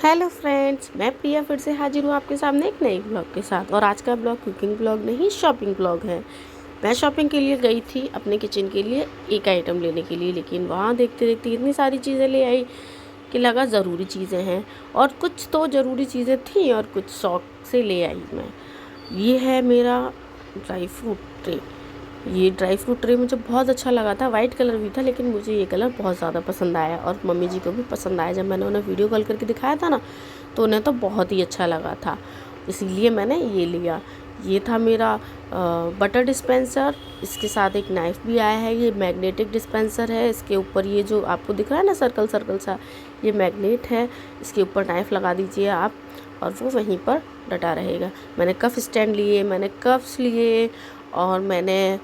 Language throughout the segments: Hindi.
हेलो फ्रेंड्स, मैं प्रिया फिर से हाजिर हूँ आपके सामने एक नई ब्लॉग के साथ। और आज का ब्लॉग कुकिंग ब्लॉग नहीं, शॉपिंग ब्लॉग है। मैं शॉपिंग के लिए गई थी अपने किचन के लिए एक आइटम लेने के लिए, लेकिन वहाँ देखते देखते इतनी सारी चीज़ें ले आई कि लगा ज़रूरी चीज़ें हैं। और कुछ तो ज़रूरी चीज़ें थी और कुछ शौक से ले आई मैं। ये है मेरा ड्राई फ्रूट ट्रे। ये ड्राई फ्रूट ट्रे मुझे बहुत अच्छा लगा था, वाइट कलर भी था, लेकिन मुझे ये कलर बहुत ज़्यादा पसंद आया और मम्मी जी को भी पसंद आया। जब मैंने उन्हें वीडियो कॉल करके दिखाया था ना, तो उन्हें तो बहुत ही अच्छा लगा था, इसीलिए मैंने ये लिया। ये था मेरा बटर डिस्पेंसर। इसके साथ एक नाइफ़ भी आया है। ये मैग्नेटिक डिस्पेंसर है। इसके ऊपर ये जो आपको दिख रहा है ना सर्कल सर्कल सा, ये मैग्नेट है। इसके ऊपर नाइफ़ लगा दीजिए आप और वो वहीं पर डटा रहेगा। मैंने कप स्टैंड लिए, मैंने कप्स लिए और मैंने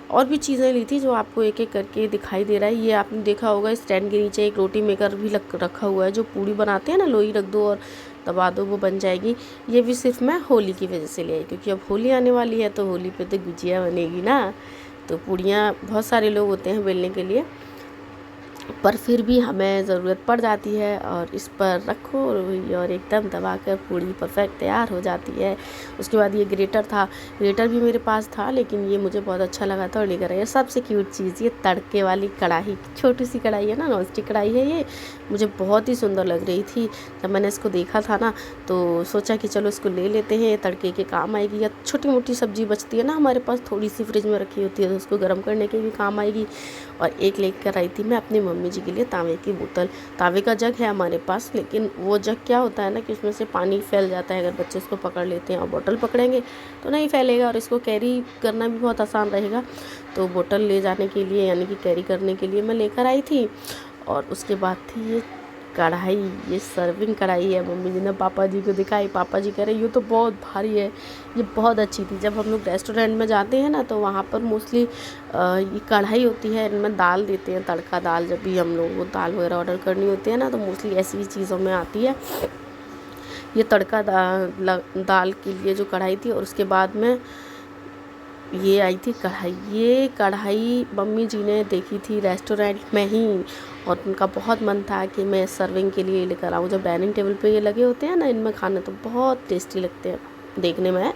और भी चीज़ें ली थी जो आपको एक एक करके दिखाई दे रहा है। ये आपने देखा होगा स्टैंड के नीचे एक रोटी मेकर भी रखा हुआ है। जो पूड़ी बनाते हैं ना, लोई रख दो और दबा दो, वो बन जाएगी। ये भी सिर्फ मैं होली की वजह से ले आई, क्योंकि अब होली आने वाली है तो होली पे तो गुजिया बनेगी ना। तो पूड़ियाँ बहुत सारे लोग होते हैं बेलने के लिए, पर फिर भी हमें ज़रूरत पड़ जाती है और इस पर रखो और एकदम दबाकर पूड़ी परफेक्ट तैयार हो जाती है। उसके बाद ये ग्रेटर था। ग्रेटर भी मेरे पास था, लेकिन ये मुझे बहुत अच्छा लगा था और लेकर आया। सबसे क्यूट चीज़ ये तड़के वाली कढ़ाई, छोटी सी कढ़ाई है ना, नॉन स्टिक कढ़ाई है। ये मुझे बहुत ही सुंदर लग रही थी। जब मैंने इसको देखा था ना, तो सोचा कि चलो इसको ले लेते हैं, तड़के के काम आएगी। या छोटी मोटी सब्जी बचती है ना हमारे पास, थोड़ी सी फ्रिज में रखी होती है, तो उसको गर्म करने के भी काम आएगी। और एक लेकर आई थी मैं अपनी मम्मी जी के लिए तांबे की बोतल। तांबे का जग है हमारे पास, लेकिन वो जग क्या होता है ना कि उसमें से पानी फैल जाता है अगर बच्चे उसको पकड़ लेते हैं, और बोतल पकड़ेंगे तो नहीं फैलेगा और इसको कैरी करना भी बहुत आसान रहेगा। तो बोतल ले जाने के लिए, यानी कि कैरी करने के लिए मैं लेकर आई थी। और उसके बाद थी ये कढ़ाई। ये सर्विंग कढ़ाई है। मम्मी जी ने पापा जी को दिखाई। पापा जी कह रहे ये तो बहुत भारी है। ये बहुत अच्छी थी। जब हम लोग रेस्टोरेंट में जाते हैं ना, तो वहाँ पर मोस्टली ये कढ़ाई होती है, इनमें दाल देते हैं, तड़का दाल। जब भी हम लोग वो दाल वगैरह ऑर्डर करनी होती है ना, तो मोस्टली ऐसी चीज़ों में आती है ये तड़का दाल के लिए जो कढ़ाई थी। और उसके बाद में ये आई थी कढ़ाई। ये कढ़ाई मम्मी जी ने देखी थी रेस्टोरेंट में ही, और उनका बहुत मन था कि मैं सर्विंग के लिए लेकर आऊँ। जब डाइनिंग टेबल पे ये लगे होते हैं ना, इनमें खाने तो बहुत टेस्टी लगते हैं देखने में,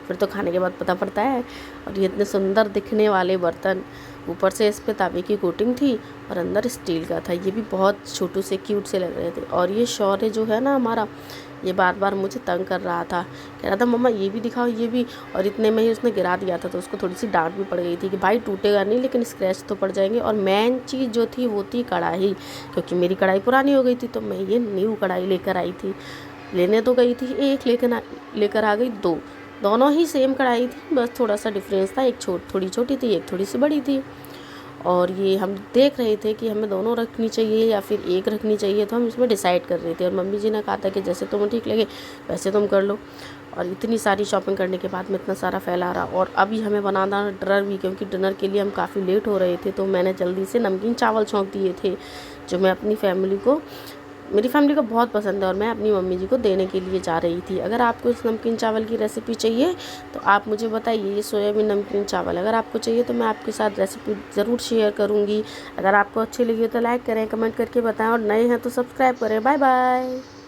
फिर तो खाने के बाद पता पड़ता है। और ये इतने सुंदर दिखने वाले बर्तन, ऊपर से इस पे तांबे की कोटिंग थी और अंदर स्टील का था। ये भी बहुत छोटू से क्यूट से लग रहे थे। और ये शौर्य जो है ना हमारा, ये बार बार मुझे तंग कर रहा था, कह रहा था मम्मा ये भी दिखाओ, ये भी। और इतने में ही उसने गिरा दिया था, तो उसको थोड़ी सी डांट भी पड़ गई थी कि भाई टूटेगा नहीं, लेकिन स्क्रैच तो पड़ जाएंगे। और मेन चीज़ जो थी वो थी कढ़ाई, क्योंकि मेरी कढ़ाई पुरानी हो गई थी, तो मैं ये न्यू कढ़ाई लेकर आई थी। लेने तो गई थी एक, लेकर आ गई दो। दोनों ही सेम कढ़ाई थी, बस थोड़ा सा डिफरेंस था। एक थोड़ी छोटी थी, एक थोड़ी सी बड़ी थी। और ये हम देख रहे थे कि हमें दोनों रखनी चाहिए या फिर एक रखनी चाहिए, तो हम इसमें डिसाइड कर रहे थे। और मम्मी जी ने कहा था कि जैसे तुम्हें ठीक लगे वैसे तुम कर लो। और इतनी सारी शॉपिंग करने के बाद में इतना सारा फैला रहा। और अभी हमें बनाना डिनर भी, क्योंकि डिनर के लिए हम काफ़ी लेट हो रहे थे, तो मैंने जल्दी से नमकीन चावल छौंक दिए थे, जो मैं अपनी फैमिली को, मेरी फैमिली को बहुत पसंद है, और मैं अपनी मम्मी जी को देने के लिए जा रही थी। अगर आपको इस नमकीन चावल की रेसिपी चाहिए तो आप मुझे बताइए। ये सोयाबीन नमकीन चावल अगर आपको चाहिए तो मैं आपके साथ रेसिपी ज़रूर शेयर करूँगी। अगर आपको अच्छी लगी हो तो लाइक करें, कमेंट करके बताएं, और नए हैं तो सब्सक्राइब करें। Bye bye.